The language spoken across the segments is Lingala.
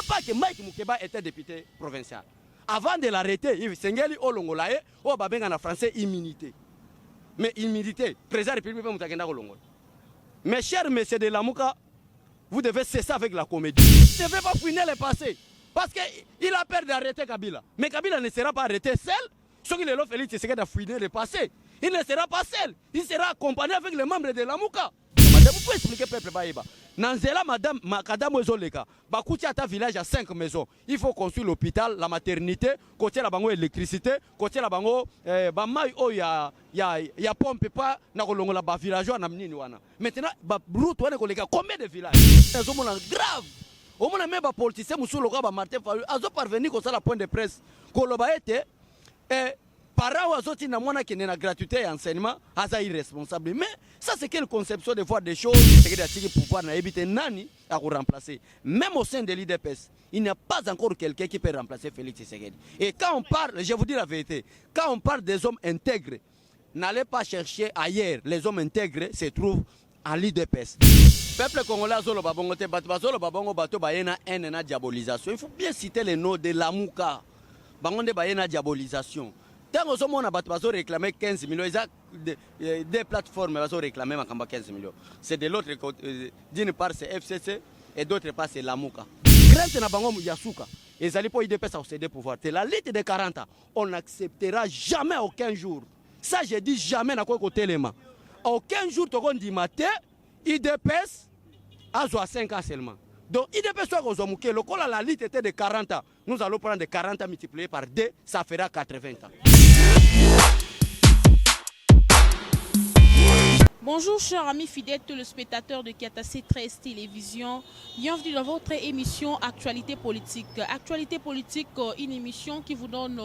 pas que Mike Moukeba était député provincial. Avant de l'arrêter, il Sengeli Olongolae, ou Babenga en français immunité. Mais immunité, président de la République Moutakenda Olongol. Mes chers messieurs de Lamouka, vous devez cesser avec la comédie. Vous ne devez pas finir le passé. Parce qu'il a peur d'arrêter Kabila. Mais Kabila ne sera pas arrêté seul. Ce qu'il est là, Félix Tshisekedi a fouiné le passé. Il ne sera pas seul. Il sera accompagné avec les membres de Lamouka. Vous pouvez expliquer peuple Baïba. Nanzela, madame, Makadam Ezoleka, Bakouti a ta village à 5 maisons. Il faut construire l'hôpital, la maternité, côté la bango électricité, côté la bango, Bamaï, oh, ya pompe pas, na kolongo la villageois, na mnini wana. Maintenant, route wana koleka, combien de villages? C'est un moment grave. Au moins, même les politiciens, Moussou Loka, Martin Fayou, ils ont parvenu comme ça la point de presse. Koloba était, parents azoti na mwana qui n'est la gratuité et enseignement, aza irresponsable. Mais ça c'est quelle conception de voir des choses, c'est que le pouvoir n'a évité nani à remplacer. Même au sein de l'IDPS, il n'y a pas encore quelqu'un qui peut remplacer Félix Tshisekedi. Et quand on parle, je vous dis la vérité, quand on parle des hommes intègres, n'allez pas chercher ailleurs. Les hommes intègres se trouvent à l'IDPS. Peuple congolais azolo babongo te bazolo babongo bato bayena na diabolisation. Il faut bien citer les noms de Lamouka. Bangonde bayena diabolisation. Tant que on a réclamé 15 millions, des plateformes ont réclamé 15 millions. C'est de l'autre côté, d'une part c'est FCC et d'autre part c'est Lamouka. Grâce à Bango Yasuka, ils allaient pour IDPS à céder pouvoir. C'est la lutte de 40 ans. On n'acceptera jamais aucun jour. Ça, je dis jamais dans quoi côté les mains. Aucun jour, on dit matin, IDPS a 5 ans seulement. Donc, IDPS soit Kozomouké, le col à la lutte était de 40 ans. Nous allons prendre de 40 ans multiplié par 2, ça fera 80 ans. Bonjour chers amis fidèles téléspectateurs de KTC 13 Télévision. Bienvenue dans votre émission Actualité politique. Actualité politique, une émission qui vous donne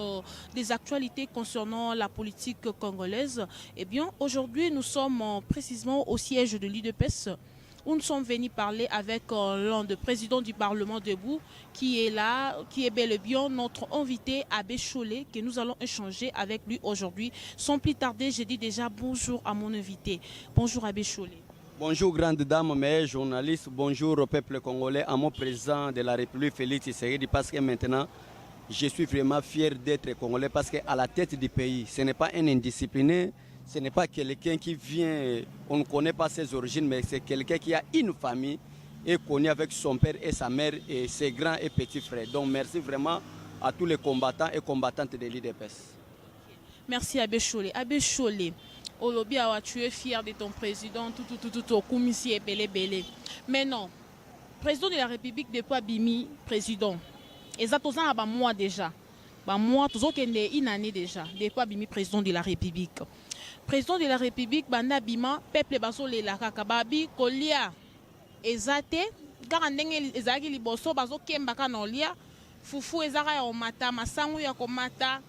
des actualités concernant la politique congolaise. Eh bien, aujourd'hui, nous sommes précisément au siège de l'IDPS où nous sommes venus parler avec l'un des présidents du Parlement debout qui est là, qui est bel et bien notre invité Abbé Cholé, que nous allons échanger avec lui aujourd'hui. Sans plus tarder, je dis déjà bonjour à mon invité. Bonjour Abbé Cholé. Bonjour grande dame, mes journalistes, bonjour au peuple congolais, à mon président de la République Félix Tshisekedi, parce que maintenant, je suis vraiment fier d'être congolais, parce qu'à la tête du pays, ce n'est pas un indiscipliné, ce n'est pas quelqu'un qui vient, on ne connaît pas ses origines, mais c'est quelqu'un qui a une famille et connu avec son père et sa mère et ses grands et petits frères. Donc merci vraiment à tous les combattants et combattantes de l'IDPS. Merci Abbé Cholé. Abbé Cholé, Olobi Awa, tu es fier de ton président, tout, Koumissi et Belé. Mais non, président de la République depuis Bimi, président. Et ça, tout ça, moi déjà. Moi, tout ça, une année déjà, depuis Bimi, président de la République. Président de la République, Banda Bima, peuple baso le la kakababi, kolia, ezate, garandenge ezaki liboso, baso kembaka na olia, fufu ezaka ya omata, masangu ya komata,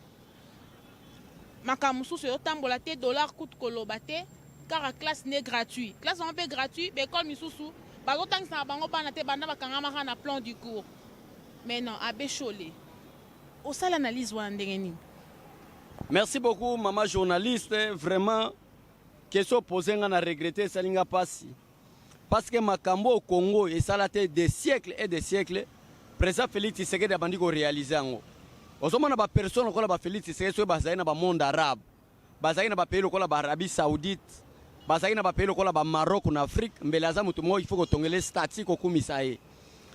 makamusu se yotambola te, dollar coûte kolobate, car la classe n'est gratuite. Classe un peu gratuite, mais comme misusu, baso tang sa bango bana te banda bakangama na plan du cours. Mais non, Abbé Cholé, au sal analyse wa ndengeni. Merci beaucoup, maman journaliste. Vraiment, question posée, on a regretté, ça n'a pas si. Parce que Makambo au Congo, et ça a été des siècles et des siècles, président Félix Tshisekedi a bandit réalisé. Au moment où personne ne Félix Tshisekedi soit basé dans le monde arabe, basé dans le pays de l'Arabie Saoudite, basé dans le pays de Maroc en Afrique, mais là, il faut que les statistiques au Koumisaï.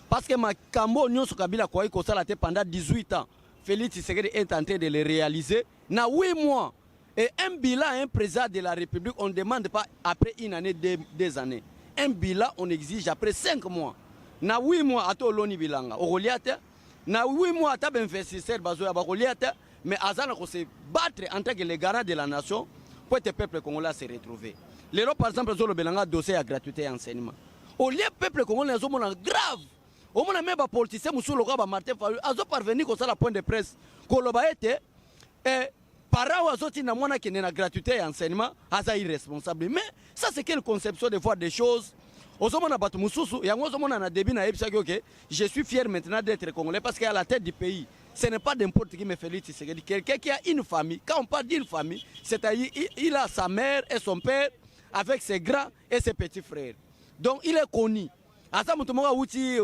Parce que Makambo, nous sommes Kabila pendant 18 ans. Félix Tshisekedi est en train de le réaliser. Dans 8 mois, et un bilan à un président de la République, on ne demande pas après une année, 2 années. Un bilan, on exige après 5 mois. Dans 8 mois, à tout l'oni bilanga. Dans 8 mois, à tout investisseur, mais Azana se battre en tant que les garants de la nation pour que le peuple congolais se retrouve. L'Europe, par exemple, le bilanga dossier à gratuité et enseignement. Au lieu du peuple congolais, c'est grave. Au moins, même les politiciens, Martin Fayou, ils ont parvenu comme ça la point de presse. Parents azoti na mwana qui n'est la gratuité et enseignement, aza irresponsable. Mais ça c'est quelle conception de voir des choses. Ozomona batu mususu, yango ozomona na debi na ebisa que je suis fier maintenant d'être congolais parce qu'à la tête du pays, ce n'est pas n'importe qui me félicite, c'est quelqu'un qui a une famille. Quand on parle d'une famille, c'est-à-dire il a sa mère et son père avec ses grands et ses petits frères. Donc il est connu. asa mutu moko awuti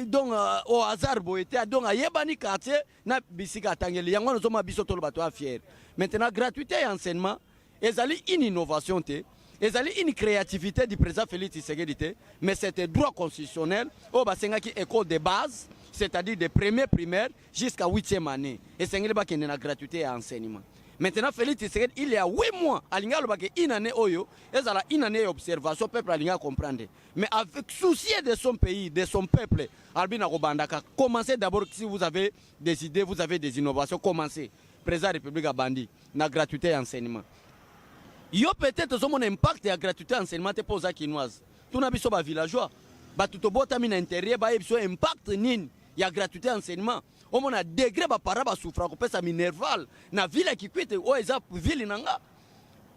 donc au hasard boye te donc ayebani quartier na bisika atangeli yango nazoma biso tolo bato a fier. Maintenant gratuité et enseignement ezali une innovation te, ezali une créativité du président Félix Tshisekedi te, mais c'était droit constitutionnel au basengaki école de base, c'est-à-dire de première primaire jusqu'à 8e année. Et c'est une gratuité et enseignement. Maintenant, Félix Tshisekedi, il y a 8 mois, alinga lobake une année oyo, et ça une année d'observation, peuple alinga comprendre. Mais avec souci de son pays, de son peuple, Albina Robandaka, commencez d'abord si vous avez des idées, vous avez des innovations, commencez. Président de la République a bandi, na gratuité et enseignement. Yo peut-être son impact et la gratuité et enseignement te pose à Kinoise. Tout n'a pas villageois. Bah tout au bout de l'intérieur, bah il y a impact nin, il y a gratuité et enseignement. On a degré ba para ba souffrance ko pesa minerval na ville qui quitte o eza ville nanga.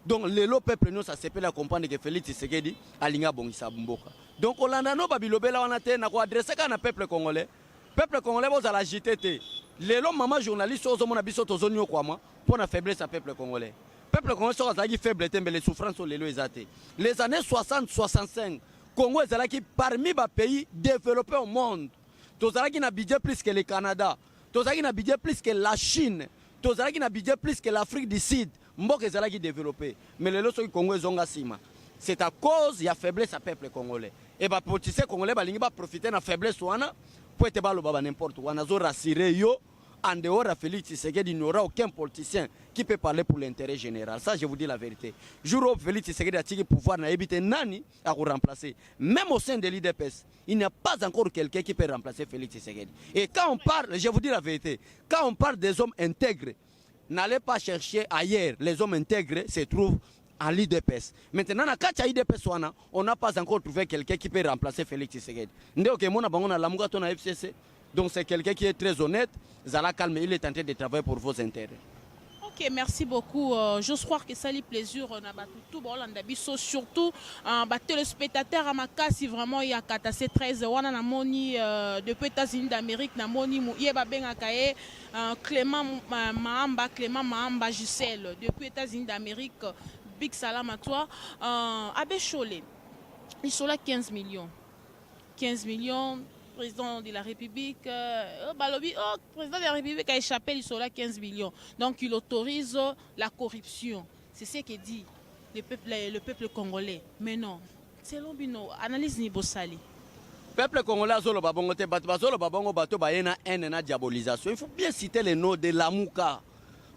Donc le peuple nous ça s'appelle à comprendre que Félix Tshisekedi alinga bongisa mboka. Donc olanda no babilobela wana te na ko adresser ka na peuple congolais. Peuple congolais boza la JTT. Lelo maman journaliste ozo mona biso tozonyo kwama pour na faiblesse à peuple congolais. Peuple congolais so azaki faible te mais les souffrances sont lelo ezate. Les années 60 65 Congo ezalaki parmi ba pays développés au monde. Tozalaki na budget plus que le Canada, tozalaki na budget plus que la Chine, tozalaki na budget plus que l'Afrique du Sud. Mboka ezalaki développé. Mais le loso Congo ezonga sima. C'est à cause de la faiblesse du peuple congolais. Et les politiciens congolais balingi ba profiter de la faiblesse wana pour être baloba n'importe quoi. Nazo rassurer yo en dehors de Félix Tshisekedi, il n'y aura aucun politicien qui peut parler pour l'intérêt général. Ça, je vous dis la vérité. Jour où Félix Tshisekedi a tiré pouvoir, n'a évité Nani à remplacer. Même au sein de l'IDPS, il n'y a pas encore quelqu'un qui peut remplacer Félix Tshisekedi. Et quand on parle, je vous dis la vérité, quand on parle des hommes intègres, n'allez pas chercher ailleurs. Les hommes intègres se trouvent à l'IDPS. Maintenant, à l'IDPS, on n'a pas encore trouvé quelqu'un qui peut remplacer Félix Tshisekedi. Donc c'est quelqu'un qui est très honnête, Zala calme, il est en train de travailler pour vos intérêts. Ok, merci beaucoup. Je crois que ça lui plaisir. On a tout bon, surtout les spectateurs à Makasi vraiment il y a 13 on a moni depuis États-Unis d'Amérique na moni yeba benga kaye Clément Mahamba Gisèle depuis États-Unis d'Amérique. Big salam à toi. Abbé Cholé, ils sont là 15 millions. 15 millions. Président de la République, président de la République a échappé, il sera 15 millions. Donc il autorise la corruption. C'est ce que dit le peuple congolais. Mais non, c'est l'obino. Analyse Nibosali. Le peuple congolais a une diabolisation. Il faut bien citer les noms de Lamouka.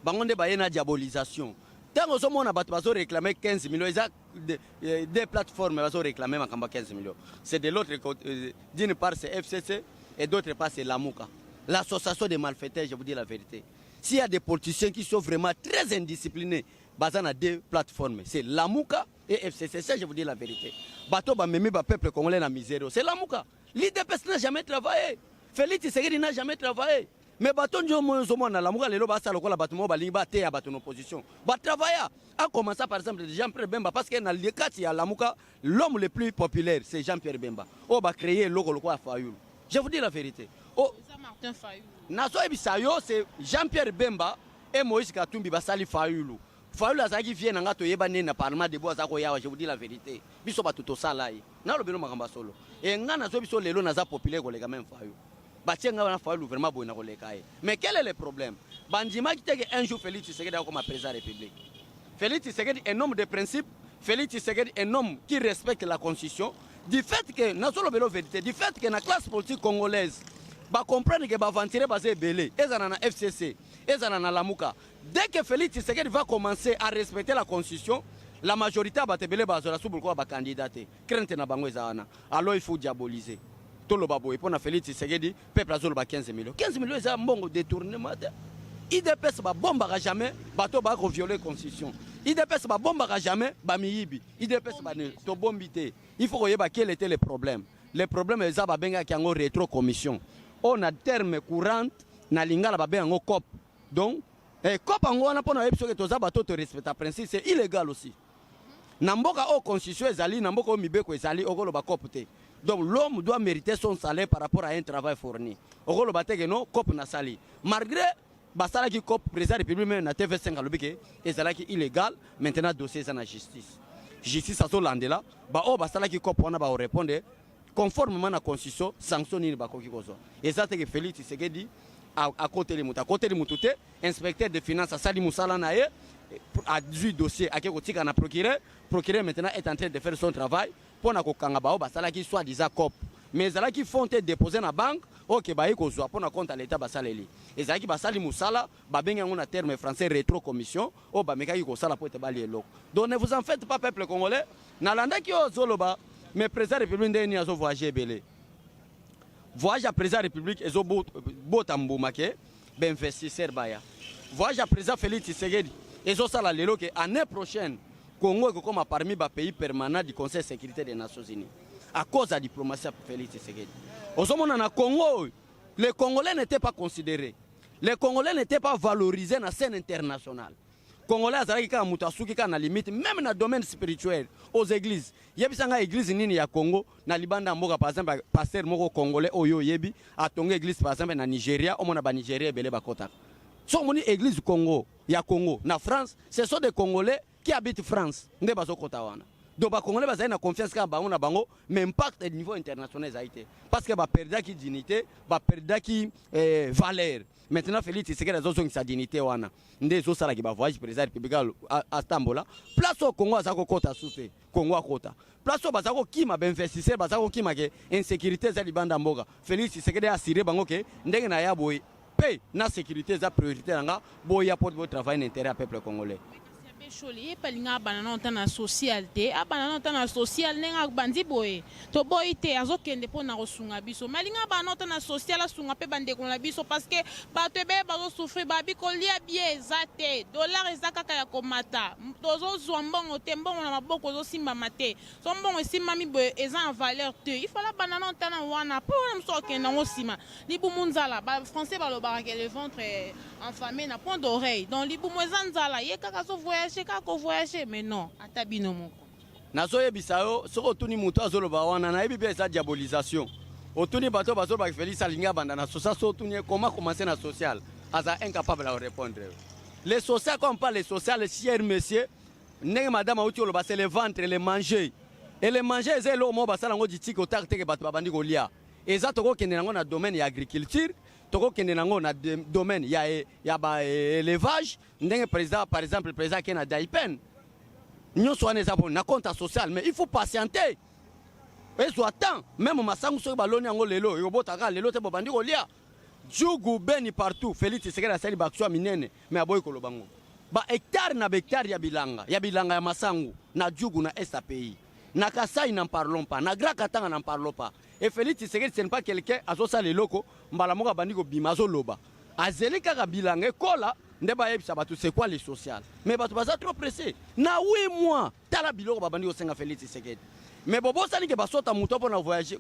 Il y a une diabolisation. Tant que on a réclamé 15 millions, des plateformes ont réclamé 15 millions. C'est de l'autre côté, d'une part c'est FCC et d'autre part c'est Lamouka. L'association des malfaiteurs, je vous dis la vérité. S'il y a des politiciens qui sont vraiment très indisciplinés, basés sur deux plateformes, c'est Lamouka et FCC, ça je vous dis la vérité. Bateau Bamemi, peuple congolais na misère, c'est Lamouka. L'IDPS n'a jamais travaillé. Félix Tshisekedi n'a jamais travaillé. Mais bateau Njomo na Lamouka lelo basa lokola bateau mo balingi ba te ya bateau opposition. Ba travailler a commencé par exemple Jean-Pierre Bemba parce que dans le cas il y a Lamouka, l'homme le plus populaire c'est Jean-Pierre Bemba. On va créer logo lokola Fayulu. Je vous dis la vérité. Oh Martin Fayulu. Naso ebisayo c'est Jean-Pierre Bemba et Moïse Katumbi basali Fayulu. Fayulu azaki vient nga to yeba na parlement de bois zako yawa, je vous dis la vérité. Biso batuto sala yi. Na lobelo makamba solo. Et nga naso biso lelo naza populaire ko lega même Fayulu. Mais quel est le problème? Bandima qui dit un jour Félix Tshisekedi comme président de la République. Félix Tshisekedi est un homme de principe. Félix Tshisekedi est un homme qui respecte la Constitution. Du fait que, du fait que la classe politique congolaise comprendre que l'aventure basé belé, et ça na FCC, et ça na Lamouka. Dès que Félix Tshisekedi va commencer à respecter la Constitution, la majorité va te belé bazola sous pourquoi va candidater. Crainte na bango ezana. Alors il faut diaboliser. Tout le babo, et pour Félix Tshisekedi, peuple a 15 millions. 15 millions, c'est un bon détournement. IDPS va bomber jamais, bateau va violer la Constitution. IDPS va bomber jamais, bamiyibi. IDPS va ne bombiter. Il faut voir quel était le problème. Le problème est qu'il y a une rétro-commission. On a terme courant, na lingala ba benga COP. Donc, COP en gros, on a que tous bateaux te respectent à principe, c'est illégal aussi. Namboka o constitution ezali, namboka o mibeko ezali, okolo ba COP te. Donc l'homme doit mériter son salaire par rapport à un travail fourni. Okolo ba te que non, COP na sali. Malgré basala ki COP président République même na TV5 alobike, ezalaki illégal, maintenant dossier est en justice. Justice à Landela, ba o basala ki COP on a ba répondre conformément à la constitution sanction nini bakoki kozwa ezate que Félix Tshisekedi à côté de mututé inspecteur de finances à Sali Moussala na ye a 18 dossiers à kotika na procureur maintenant est en train de faire son travail pour na kokanga bao basala ki soit disant cop mais ezala ki font déposer na banque OK ba kozwa pour na compte à l'état basaleli ezala ki basali Moussala ba benga ngona terme français rétro commission o ba meka ki kosala pour te bali eloko donc ne vous en faites pas peuple congolais na landa ki ozoloba mais président république ndeni azo voyager belé voyage à président république ezo botambouma ke ben investisseur baya voyage à président Félix Tshisekedi ezo sala lelo ke année prochaine Congo est comme parmi les pays permanents du Conseil de sécurité des Nations Unies à cause de la diplomatie de Félix Tshisekedi. Au moment où Congo, les Congolais n'étaient pas considérés, les Congolais n'étaient pas valorisés dans la scène internationale. Les Congolais ont la limite, même dans le domaine spirituel, aux églises. Il y a une église au Congo, dans le par exemple, pasteur congolais, il y a une église par exemple au Nigeria, au Nigeria, il y a une église du Congo, il y a Congo. En France, ce sont des Congolais qui habitent France. Donc les Congolais ont confiance dans le bango, mais l'impact au niveau international parce que va perdre qui dignité, va perdre qui valeur. Maintenant Félix Tshisekedi a sa dignité wana. Ndé zo sala ki ba voyage président république à Stambola. Place au Congo azako kota souté, Congo kota. Place au bazako kima ba investisseur bazako kima ke insécurité za libanda mboga. Félix Tshisekedi a assuré bango ke ndenge na ya boy paix na sécurité za priorité nga boya pour votre travail d'intérêt au peuple congolais. Choli palinga banana tana social te abanana tana social nenga bandi boye to boy te azokende pona kosunga biso malinga banana tana social asunga pe bande kon la biso parce que bato be bazo souffrir babi ko lia bien zate dollar ezaka ya komata tozo zombongo te mbongo na maboko zo simba mate so mbongo simba mi boye eza en valeur te il faut la banana tana wana po na mso kenda ngosima libu munzala ba français ba lo barake le ventre enfamé na point d'oreille donc libu mwezanzala ye kaka zo voyage kako voyager mais non atabino moko nazo yebisa yo soko tuni muto azoloba wana na yebi beza diabolisation otuni bato bazoloba Félix alinga banda na social so tuni comment commencer na social aza incapable à répondre les social comme pas les social cher monsieur ndenge madame auti oloba c'est le ventre le manger et le manger c'est le mo basala ngo ditiki otakte ke bato babandi ko lia eza toko kende nango na domaine ya agriculture toko kende nango na domaine ya ba élevage ndenge président par exemple président qui na Daipen nyonso wana eza na compte social mais il faut patienter ezo attend même masangu so baloni yango lelo yobotaka lelo te bobandi kolia jugu beni partout Félix Tshisekedi asali bakswa minene mais aboyi kolobango ba hectare na hectare ya bilanga ya masangu na jugu na SAPI na Kasai n'en parlons pas na Grand Katanga n'en parlons pas et Félix Tshisekedi ce n'est pas quelqu'un azosa leloko mbala moka bandi ko bimazo loba azeli kaka bilanga kola ndeba yebisa bato c'est quoi les social mais bato baza trop pressé na 8 mois tala biloko babandi ko senga Félix Tshisekedi mais bobo sani ke basota muto pona voyager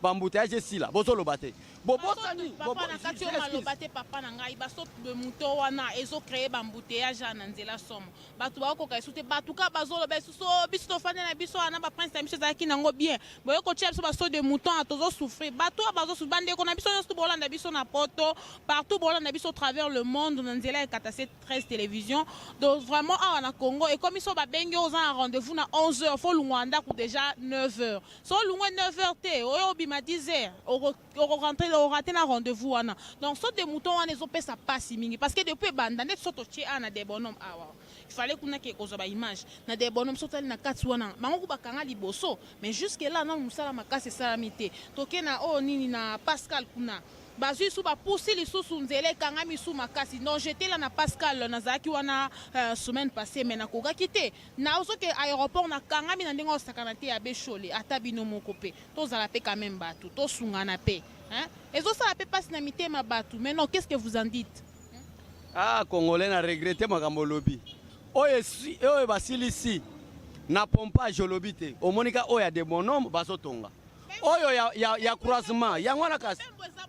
ba embouteillage sila bozo lobate bobo sani papa na kati o malobate papa na ngai basota de muto wana ezo créer ba embouteillage na nzela somo bato ba ko ka esute bato ka bazo lobe so biso to fane na biso ana ba prince na biso za ki nango bien boyo ko chef so basota de mouton atozo souffrir bato bazo su bande ko na biso so bolanda biso na poto partout bolanda biso travers le monde na nzela e katase 13 télévision donc vraiment à na Congo et comme ils sont ba bengi aux un rendez-vous na 11h faut luanda ko déjà 9h. So loin 9h té, o bima 10h. O rentrer au rater na rendez-vous wana. Donc so des moutons wana ezo pesa passe mingi parce que depuis banda net so to tie ana des bonhommes awa. Il fallait qu'on a quelque chose ba image. Na des bonhommes so tali na kati wana. Bango ku bakanga liboso, mais jusque là na musala makase salamité. Toke na o nini na Pascal kuna. Bazui sou ba pousser les sous nzele kanga misu makasi non j'étais là na Pascal nazaki wana semaine passée mais na koga kité na oso ke aéroport na kanga mi na ndengo sakanate ya beshole ata bino moko pe to zala pe quand même batu to sungana pe hein ezo ça pe passe na mitema batu mais non qu'est-ce que vous en dites ah congolais na regretter makambo lobi oye basili si na pompage lobi te omonika oya de bonhomme bazotonga oyo ya croisement yangwana kasi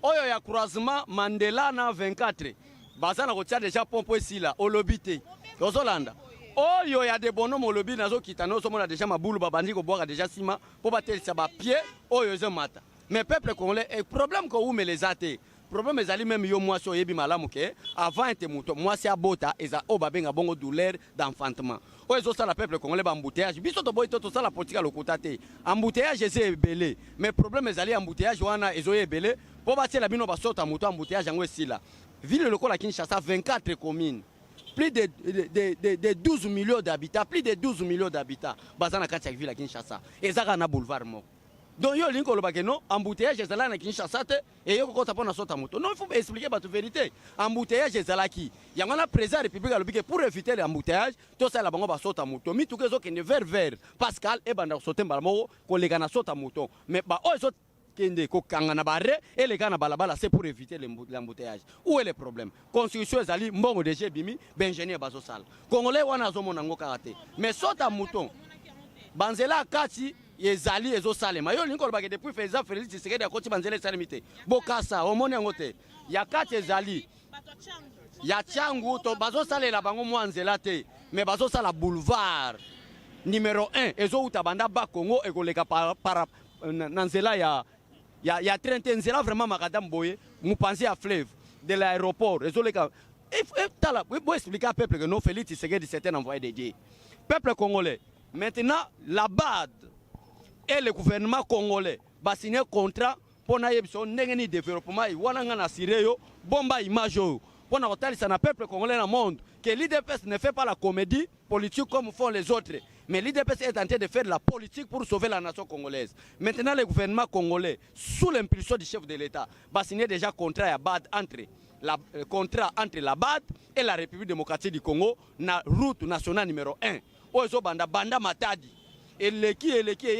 oyo ya croisement Mandela na 24 bazana kotia déjà pompo esila olobité ozolanda oyo ya de bonhomme olobi nazo kitana osomona déjà mabulu babandi ko boka déjà sima po batelisa ba pied oyo zo mata mais peuple congolais problème ko umele zate problème ezali même yo moi so yebi malamu ke avant te moto moi si abota eza o babenga bongo douleur d'enfantement o ezo sala peuple congolais ba embouteillage biso to boy to sala politique lokota te embouteillage eze ebele mais problème ezali embouteillage wana ezo ebele po batiela bino basota moto embouteillage yango esila ville lokola Kinshasa 24 communes plus de 12 millions d'habitants plus de 12 millions d'habitants bazana kati ya ville Kinshasa ezaka na boulevard moko. Donc yo linko lobake non embouteillage ezala na Kinshasa te et yo kokota pona sota moto. Non, il faut expliquer ba vérité. Embouteillage ezala ki. Yango na président république alobike pour éviter l'embouteillage, to ça la bango ba sota moto. Mi tout kezo kende vers Pascal e banda sote mbala moko kolega na sota moto. Mais ba o ezo kende ko kanga na barre et les gars na balabala c'est pour éviter l'embouteillage. Où est le problème? Constitution ezali mbongo DG bimi benjenier bazo sala. Congolais wana zo monango karaté. Mais sota moto. Banzela kati ezali ezo salema yo linko lobake depuis feza Félix Tshisekedi akoti banzela salimité bokasa omoni yango te ya kati ezali ya changu to bazo salela bango mwanzela te mais bazo sala boulevard numéro 1 ezo uta banda ba Congo ekoleka para nanzela ya 30 nzela vraiment makadam boye mupanzi ya fleuve de l'aéroport ezo leka tala bo expliquer au peuple que non Félix Tshisekedi c'était un envoyé de Dieu peuple congolais maintenant la BAD et le gouvernement congolais va signer un contrat pour le développement et bomba image pour le peuple congolais dans le monde que l'IDPS ne fait pas la comédie politique comme font les autres mais l'IDPS est en train de faire de la politique pour sauver la nation congolaise. Maintenant le gouvernement congolais sous l'impulsion du chef de l'État va signer déjà contrat entre la BAD et la République démocratique du Congo na route nationale numéro 1 ozo banda Matadi et qui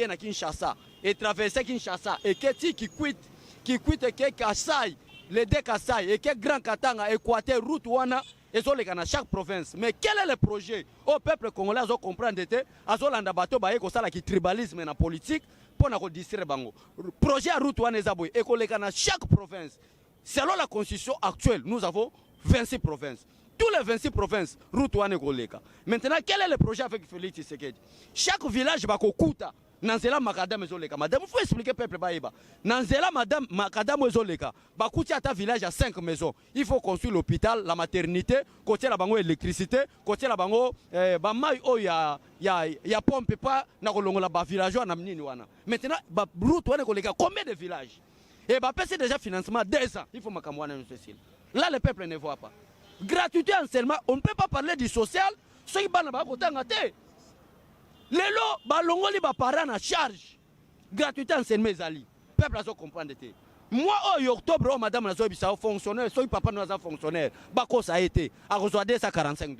na Kinshasa et traverser Kinshasa et qui quitte que Kassai les deux Kassai et que Grand Katanga Équateur route wana et zo dans chaque province. Mais quel est le projet au peuple congolais azo comprendre te azo landa bato ba ko sala ki tribalisme na politique pour na ko distraire bango projet à route wana ezaboy et ko dans chaque province. Selon la constitution actuelle nous avons 26 provinces. Tous les 26 provinces, route wane koleka. Maintenant, quel est le projet avec Félix Tshisekedi? Chaque village va kokuta. Nanzela makadam ezoleka. Madame, il faut expliquer peuple baïba. Nanzela madame makadam ezoleka. Bakuti ata village à 5 maisons. Il faut construire l'hôpital, la maternité, côté la bango électricité, côté la bango bamai o ya pompe pas na kolongola ba villageois na mnini wana. Maintenant, ba route wane koleka combien de villages? Et ba pèse déjà financement 2 ans. Il faut makamwana ceci. Là le peuple ne voit pas. Gratuité enseignement, on ne peut pas parler du social, ceux qui parlent de les lots, balongoli ba parents en charge. Gratuité enseignement ezali. Peuple a comprendre te. Moi en octobre, madame la Zoïbisa fonctionnaire, ceux qui papa nous a fonctionnaire, bako ça a été à recevoir $245.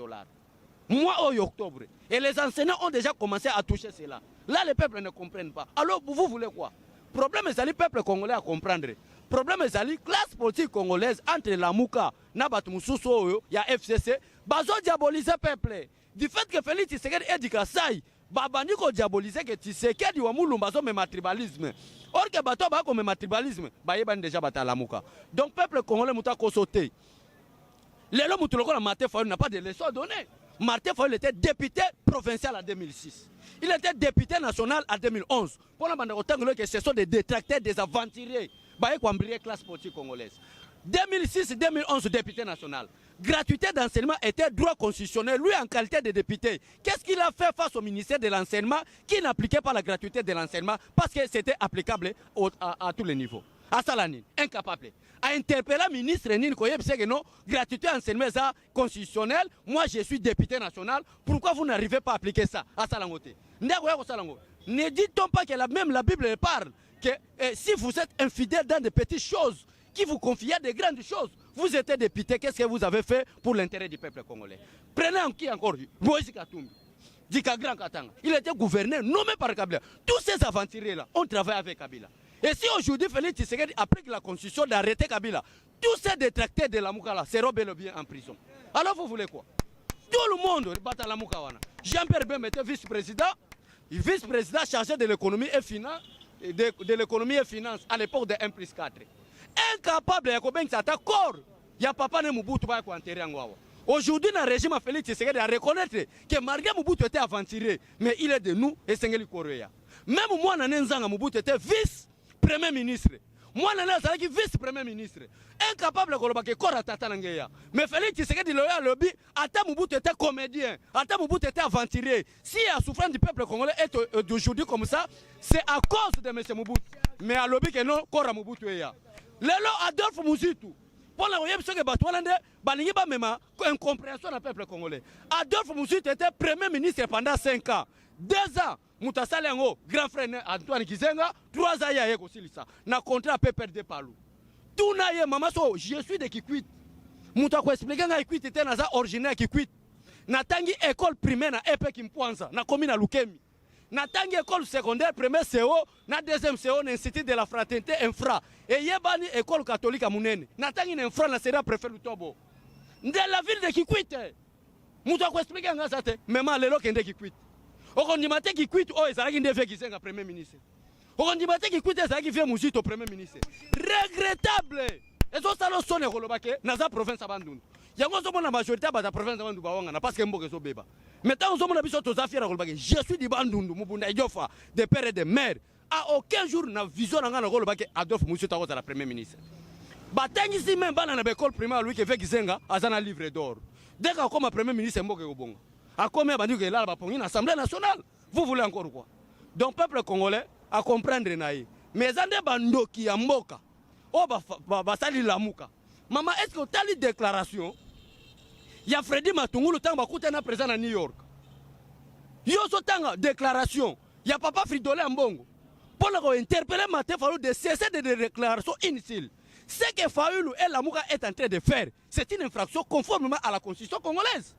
Moi en octobre. Et les enseignants ont déjà commencé à toucher cela. Là les peuples ne comprennent pas. Alors vous voulez quoi? Problème ezali peuple congolais à comprendre. Problème ezali classe politique congolaise entre la Mouka na batu mususu oyo ya FCC bazo diaboliser peuple du fait que Félix Tshisekedi edika sai babandi ko diaboliser que Tshisekedi wa mulumba zo mema tribalisme or que bato ba ko mema tribalisme ba yebani déjà batala Mouka. Donc peuple congolais muta ko sauter lelo mutu lokola Martin Fayulu n'a pas de leçon à donner. Martin Fayulu était député provincial en 2006. Il était député national en 2011. Pour la bande que ce sont des détracteurs, des aventuriers. La classe politique congolaise. 2006-2011, député national. Gratuité d'enseignement était droit constitutionnel. Lui, en qualité de député, qu'est-ce qu'il a fait face au ministère de l'enseignement qui n'appliquait pas la gratuité de l'enseignement parce que c'était applicable à tous les niveaux? À Salani, incapable. À interpeller le ministre Nini Koyeb, c'est que non, gratuité enseignement constitutionnel. Moi, je suis député national. Pourquoi vous n'arrivez pas à appliquer ça à Salangote? Ne dit-on pas que même la Bible parle que si vous êtes infidèle dans des petites choses, qui vous confie des grandes choses, vous êtes député, qu'est-ce que vous avez fait pour l'intérêt du peuple congolais? Prenez en qui encore? Moïse Katumbi, Dika Grand Katanga. Il était gouverneur nommé par Kabila. Tous ces aventuriers-là ont travaillé avec Kabila. Et si aujourd'hui Félix Tshisekedi applique la constitution d'arrêter Kabila, tous ces détracteurs de la Moukala seront bel et bien en prison. Alors vous voulez quoi? Tout le monde bat à la Moukawana. Jean-Pierre Bemba était vice-président chargé de l'économie et finance, de l'économie et finance à l'époque de 1+4. Incapable de faire ça, d'accord. Il n'y a pas de Mobutu qui a enterré en Gwawa. Aujourd'hui, dans le régime de Félix Tshisekedi a reconnaître que malgré Mobutu était aventurier, mais il est de nous et Sengeli Korea. Même moi, Nanenzanga Mobutu était vice-premier ministre. Moi, je suis vice-premier ministre. Incapable de faire corps tata nangeya. Mais Félix Tshisekedi le lobby, Ata Mobutu était comédien, Ata Mobutu était aventurier. Si la souffrance du peuple congolais est d'aujourd'hui comme ça, c'est à cause de M. Mobutu. Mais à lobby que non, corps Mobutu ya. Lelo Adolphe Muzitu. Pour la royaume que Batoualande, balingi ba mema incompréhension du peuple congolais. Adolphe Muzitu était premier ministre pendant 5 ans. 2 ans. Moutasale yango grand frère Antoine Kizenga 3 ans ya yeko silisa na contrat peut perdre parlou tout na ye mama so je suis de Kikwit muta ko expliquer nga Kikwit était naza originaire Kikwit na tangi école primaire na EP Kimpwanza na commune na Lukemi na tangi école secondaire première CO na deuxième CO na institut de la fraternité infra et yebani école catholique à Munene na tangi na infra na sera préfet Lutobo de la ville de Kikwit muta ko expliquer nga ça te même lelo kende Kikwit Okondimate qui quitte oh ezalaki ndeve Kizenga premier ministre. Okondimate qui quitte ezalaki vie Muzito premier ministre. Regrettable. Ezo salo sone kolobake naza province abandundu. Yango zo mona majorité ba da province abandundu ba wanga na parce que mboke zo beba. Maintenant zo mona biso to za fiera kolobake je suis di bandundu mubunda idiofa de père et de mère. À aucun jour na vision nga na kolobake Adolphe Muzito ko la premier ministre. Batangi si même bana na école primaire lui que fait Kizenga azana livre d'or. Dès que comme premier ministre mboke obonga. À combien de temps là pour une assemblée nationale? Vous voulez encore quoi? Donc peuple congolais à comprendre naïe. Mais ande bandoki ya mboka. Oh ba sali lamuka. Maman est-ce que tu as une déclaration? Il y a Freddy Matungulu tanga bakuta na présent à New York. Yo so tanga déclaration. Il y a papa Fridolin Mbongo. Pour le interpeller Martin Fayulu de cesser de déclarations inutiles. Ce que Fayulu et Lamuka est en train de faire, c'est une infraction conformément à la constitution congolaise.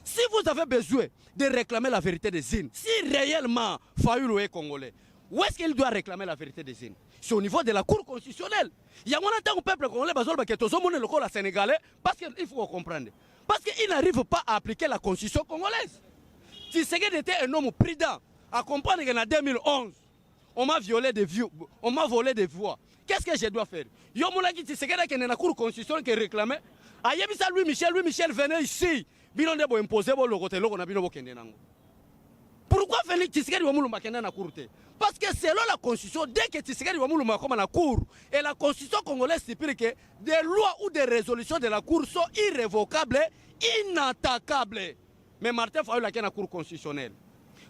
Si vous avez besoin de réclamer la vérité des Zines, si réellement Fayulu est congolais, où est-ce qu'il doit réclamer la vérité des Zines? C'est au niveau de la Cour constitutionnelle. Il y a un temps où le peuple congolais qui est au Sénégalais parce qu'il faut comprendre. Parce qu'il n'arrive pas à appliquer la constitution congolaise. Si Tshisekedi était un homme prudent, à comprendre qu'en 2011, on m'a violé des vues, on m'a volé des voix. Qu'est-ce que je dois faire? Yomoulaki Tshisekedi qui est dans la Cour constitutionnelle qui réclamait. Ayebisa Louis Michel venait ici. Pourquoi Félix Tshisekedi wa mulumba kenda na cour? Parce que selon la constitution, dès que Tshisekedi wa mulumba comme na cour, et la constitution congolaise stipule que des lois ou des résolutions de la cour sont irrévocables, inattaquables. Mais Martin Fayulu a la cour constitutionnelle.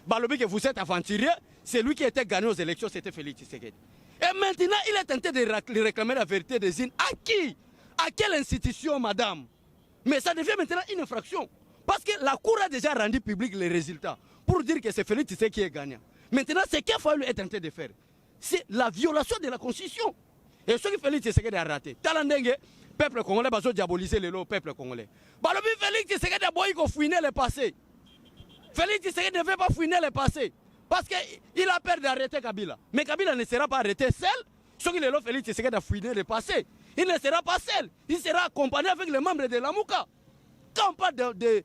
Balobi que vous êtes aventurier, c'est lui qui était gagné aux élections, c'était Félix Tshisekedi. Et maintenant, il est tenté de réclamer la vérité des Zines. À qui? À quelle institution, madame? Mais ça devient maintenant une infraction. Parce que la Cour a déjà rendu public les résultats pour dire que c'est Félix Tshisekedi qui est gagnant. Maintenant, ce qu'il faut être tenté de faire, c'est la violation de la Constitution. Et ce que Félix Tshisekedi a raté, Talandenge, peuple congolais va diaboliser le peuple congolais. Balobi Félix Tshisekedi a boyi ko fouiner le passé. Félix Tshisekedi ne veut pas fouiner le passé. Parce qu'il a peur d'arrêter Kabila. Mais Kabila ne sera pas arrêté seul. Ce que Félix Tshisekedi a fouiner le passé. Il ne sera pas seul, il sera accompagné avec les membres de l'Amouka. Quand on parle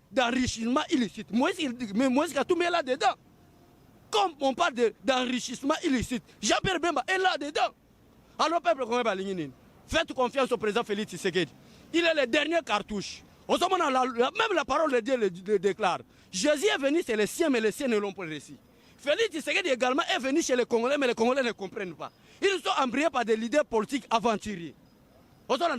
d'enrichissement illicite, Moïse Katumbi est là-dedans. Quand on parle d'enrichissement illicite, Jean-Pierre Bemba est là-dedans. Alors, peuple congolais, faites confiance au président Félix Tshisekedi. Il est le dernier cartouche. Même la parole de Dieu le déclare. Jésus est venu, c'est les siens, mais les siens ne l'ont pas reçu. Félix Tshisekedi également est venu chez les Congolais, mais les Congolais ne comprennent pas. Ils sont embryés par des leaders politiques aventuriers.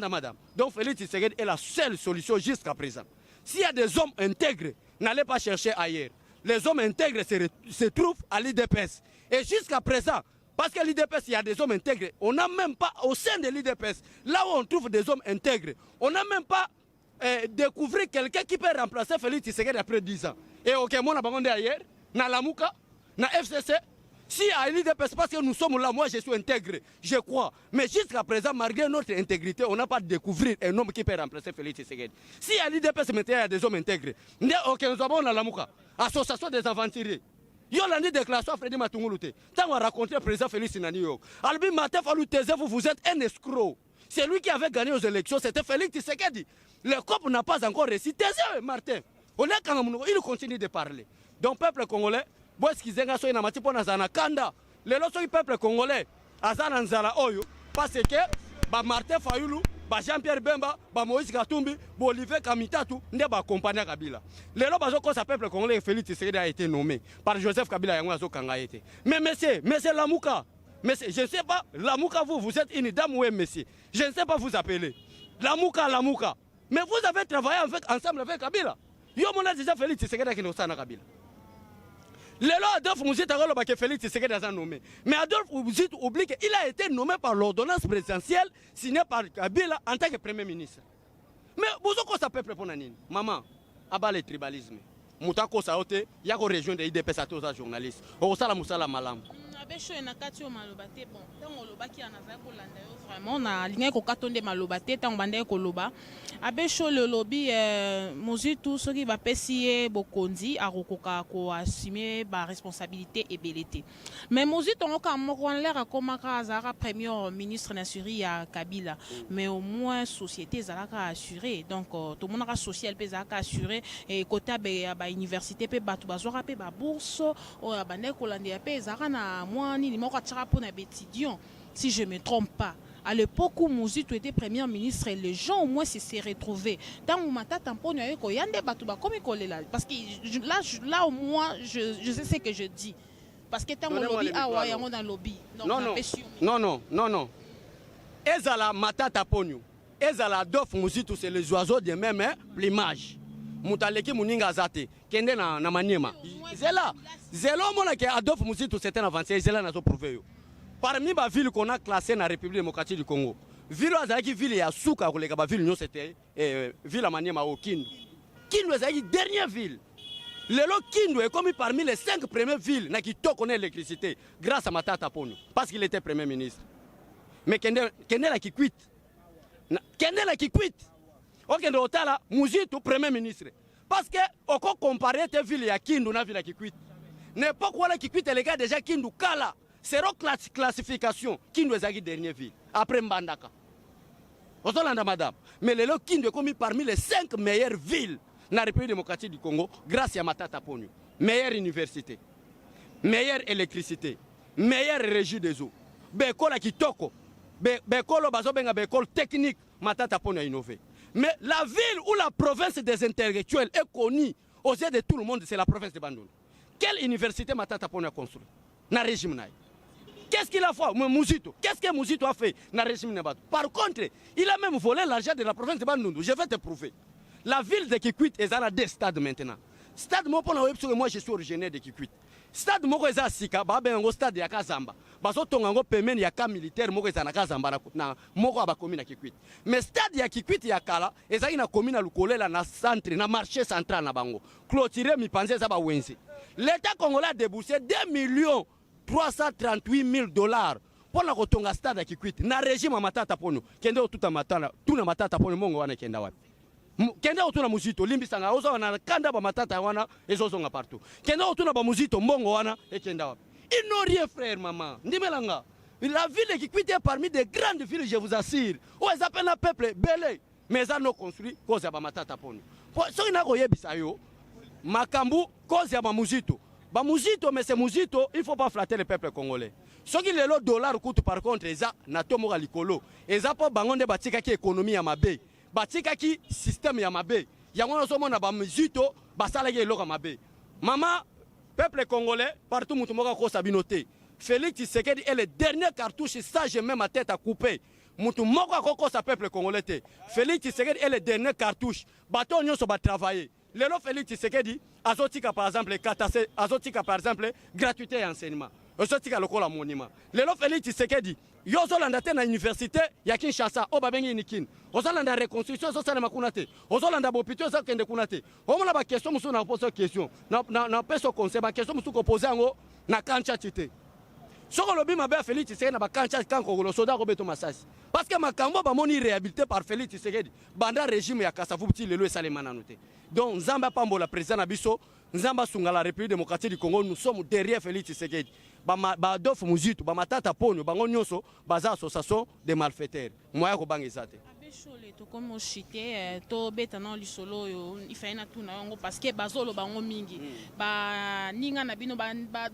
Madame. Donc Félix Tshisekedi est la seule solution jusqu'à présent. S'il y a des hommes intègres, n'allez pas chercher ailleurs. Les hommes intègres se trouvent à l'IDPS. Et jusqu'à présent, parce qu'à l'IDPS, il y a des hommes intègres, on n'a même pas, au sein de l'IDPS, là où on trouve des hommes intègres, on n'a même pas découvert quelqu'un qui peut remplacer Félix Tshisekedi après 10 ans. Et ok, moi, on a pas ailleurs, dans la Mouka, dans la FCC. Si à l'IDPS, parce que nous sommes là, moi je suis intègre, je crois. Mais jusqu'à présent, malgré notre intégrité, on n'a pas découvert un homme qui peut remplacer Félix Tshisekedi. Si à l'IDPS, maintenant, il y a des hommes intègres, ok, nous avons la Mouka, association des aventuriers. Yo l'année déclaration à Freddy Matungulu. Tant on a raconté le président Félix à New York. Albi Martin Fayulu, vous êtes un escroc. C'est lui qui avait gagné aux élections, c'était Félix Tshisekedi. Le COP n'a pas encore réussi. Taisez, Martin. Il continue de parler. Donc, peuple congolais, parce que le peuple congolais parce que Martin Fayulu, Jean-Pierre Bemba, Moïse Katumbi, Olivier Kamitatu ne ba accompagner Kabila. Le peuple congolais Félix Tshisekedi a été nommé par Joseph Kabila. Mais monsieur Lamouka, Mais je ne sais pas, Lamouka, vous êtes une dame ou un monsieur. Je ne sais pas vous appeler. Lamouka. Mais vous avez travaillé ensemble avec Kabila. Yo mona déjà Félix Tshisekedi qui nous a Kabila. Lelo Adolphe Mouzit a dit que Félix Tshisekedi a nommé. Mais Adolphe Mouzit oublie qu'il a été nommé par l'ordonnance présidentielle signée par Kabila en tant que Premier ministre. Mais vous avez quoi ça peuple pour Nanine? Maman, abat le tribalisme. Moutako Saote, il y a une région de IDP aux journalistes. Au Sala Moussala Malam. Abesho na kati yo malobate bon tango lobaki anazali kolanda yo vraiment na ligne ko katonde malobate tango bande ko loba abesho le lobby Mozitu soki ba pesi bokonzi akokoka ko assumer ba responsabilité ebelete mais Mozitu ngoka moko en l'air akomaka azara premier ministre nasuri ya Kabila mais au moins société zalaka assuré donc tout le monde a social pe zalaka assuré et côté ba université pe batu bazora pe ba bourse o bande kolanda pe zara na si je ne me trompe pas. À l'époque où Mozitu était premier ministre, les gens au moins se sont retrouvés. Dans mon matin, parce que là au moins, je sais ce que je dis. Parce que dans mon lobby, dans le lobby. Non. Ezala matata ponyo. Ezala dof Mozitu, c'est les oiseaux de même plumage. Moutaleki Mouninga Zate, Kende na Maniema. Zela mona que Adolphe Mouzito c'était un avancé, Zela n'a pas prouvé. Parmi les villes qu'on a classées dans la République démocratique du Congo, ville Azaki ville ya Souka ko le ville non c'était ville à Maniema au Kindu. Kindu est la dernière ville. Le Kindu est comme parmi les 5 premières villes qui connaît l'électricité grâce à Matata Ponyo parce qu'il était premier ministre. Mais Kende la qui quitte. Kende la qui quitte. Ok, Ndotala, Mouzito, premier ministre. Parce que, on peut comparer tes villes à Kindu, na ville qui quitte. N'importe quoi qui quitte, les gars, déjà Kindu, Kala. C'est une classification. Kindu est la dernière ville. Après Mbandaka. On s'en l'a madame. Mais le Kindu est commis parmi les 5 meilleures villes dans la République démocratique du Congo, grâce à Matata Ponyo. Meilleure université, meilleure électricité, meilleure régie des eaux. Békola qui toko. Békolo bazobenga békol technique, Matata Ponyo a innové. Mais la ville où la province des intellectuels est connue aux yeux de tout le monde, c'est la province de Bandung. Quelle université Matata Ponyo a construit dans le régime? Qu'est-ce qu'il a fait Mouzito? Qu'est-ce que Mouzito a fait dans le régime? Par contre, il a même volé l'argent de la province de Bandung. Je vais te prouver. La ville de Kikwit est à des stades maintenant. Stade moi je suis originaire de Kikwit. Stade moko eza sika ba bengo stade ya Kazamba. Baso tongango pemeni ya ka militaire moko eza na Kazamba na moko aba commune ya Kikwit. Mais stade ya Kikwit ya kala eza ina commune lukolela na centre na marché central na bango. Clôturer mi panze za ba wenze. L'État congolais a déboursé 2,338,000 $ pour la kotonga stade ya Kikwit. Na régime ya Matata Ponyo. Kende otuta matana, tuna Matata Ponyo mongo wana kenda wapi? Kende otuna Mouzito limbisanga ozo wana kanda ba matata wana ezozonga partout. Kende otuna ba Mouzito mbongo wana ekenda wapi? Ils n'ont rien frère maman. Ndimelanga. La ville qui quitte est parmi des grandes villes, je vous assure. Où ils appellent le peuple belé. Mais ils ont construit cause ya ba matata Ponyo. So ina ko yebisa yo. Makambu cause ya ba Mouzito. Ba Mouzito mais c'est Mouzito, il faut pas flatter le peuple congolais. Ce qui le dollar coûte par contre eza na tomoka likolo. Eza po bangonde batika ki économie ya mabe. Batika ki système ya mabe yango nazo mona ba Mouzito basala ke loka mabe. Maman peuple congolais partout mutu moka ko sabinoté. Félix Tshisekedi est le dernier cartouche ça j'ai même ma tête à couper. Mutu moka ko sa peuple congolais te. Félix Tshisekedi est le dernier cartouche. Bato nyonso ba travailler. Lelo Félix Tshisekedi azotika par exemple katase azotika par exemple gratuité et enseignement. Azotika lokola monument. Lelo Félix Tshisekedi yozolanda te na université ya Kinshasa o babengi nikin. Ozolanda reconstruction sociale makuna te. Ozolanda bopito za kende kuna te. Omona ba question musu na pose question. Na peso conseil ba question musu ko poser ngo na kancha tite. Soko lobi mabe Félix Tshisekedi na ba kancha kanko lo soda ko beto masasi. Parce que makambo ba moni réhabilité par Félix Tshisekedi. Banda régime ya Kasavubuti lelo esalemana note. Donc Nzamba Pambo la président Nabiso, Nzamba Sunga la République démocratique du Congo, nous sommes derrière Félix Tshisekedi. Ba Adolphe Mouzito, ba Matata Ponyo, bango nyonso, baza association de malfaiteurs. Moya ko bangezate. Abeshole to comme chité to betana lisolo yo ifaina tuna yango parce que bazolo bango mingi. Ba ninga na bino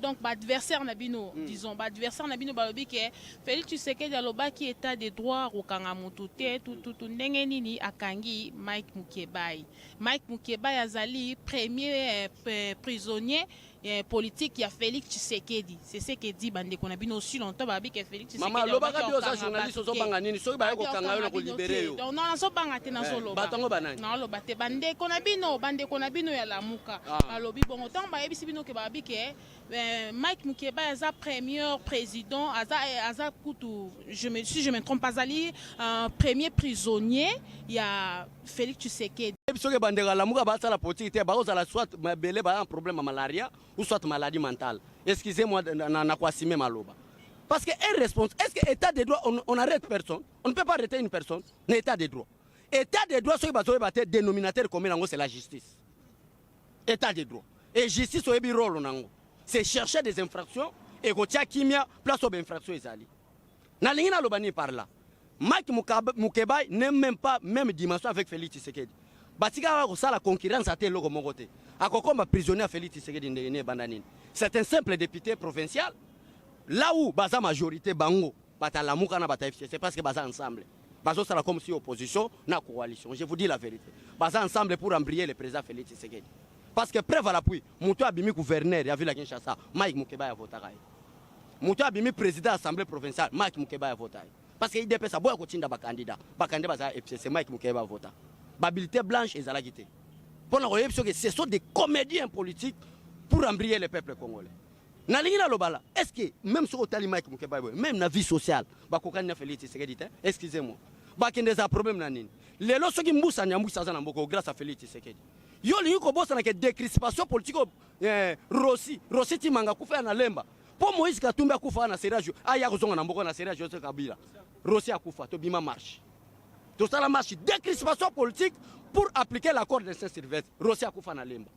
donc ba adversaire na bino, disons ba adversaire na bino ba lobi ke Félix Tshisekedi aloba ki état de droit rokanga mutu te tout ndenge nini akangi Mike Mukebai. Mike Mukebai azali premier prisonnier politique ya Félix Tshisekedi. C'est ce que dit bande qu'on a bien aussi longtemps babi que Félix Tshisekedi. Mama lobaka bio za journaliste zo banga nini so ba ko kanga yo ko libérer yo. Non non so banga te na so loba. Batango banani. Non loba te bande qu'on a bino ya lamuka. Balobi bon autant ba yebi bino ke babi ke Mike Mukeba est premier président aza kutu si je me trompe pas ali premier prisonnier il y a Félix Tshisekedi. Soki bandeka lamuka ba sala politique te ba ozala soit belé ba un problème à malaria ou soit maladie mentale. Excusez-moi na kwasime maloba. Parce que est-ce que état de droit on arrête personne? On ne peut pas arrêter une personne, n'est état de droit. État de droit soki bazoye bate dénominateur commun nango c'est la justice. État de droit. Et justice oyebi rôle nango. C'est chercher des infractions et kotia kimia place aux infractions ezali. Na lingina lobani par là. Mike Mukeba n'est même pas même dimension avec Félix Tshisekedi. Batika va la concurrence à tel logo mongote. A kokomba prisonnier Félix Tshisekedi ndene bandanine. C'est un simple député provincial. Là où baza majorité bango batala muka na bata FCC c'est parce que baza ensemble. Bazo sala comme si opposition na coalition. Je vous dis la vérité. Baza ensemble pour embrayer le président Félix Tshisekedi. Parce que preuve à l'appui, Moutou Abimi gouverneur, il a vu la Kinshasa, Mike Mukeba a voté. Moutou Abimi président de l'Assemblée provinciale, Mike Mukeba a voté. Parce qu'il DPS a beaucoup de candidats. Bakandé baza FCC, Mike Mukeba a voté. Babilité blanche et Zalagité. Pour la royaume, ce sont des comédiens politiques pour embrayer le peuple congolais. Nalingina lobala, est-ce que même sur Otali Mike Mukeba, même dans la vie sociale, Bakokanya Félix Tshisekedi, excusez-moi, Bakende a un problème nanine. Les lois qui moussent grâce à Félix Tshisekedi. Yo li yuko bosa na ke décrispation politique Rossi Timanga kufa na lemba po Moïse Katumbi akufa na Seragio aya kozonga na mboko na Seragio Joseph Kabila Rossi akufa to bima marche to sala marche décrispation politique pour appliquer l'accord de Saint-Sylvestre Rossi akufa na lemba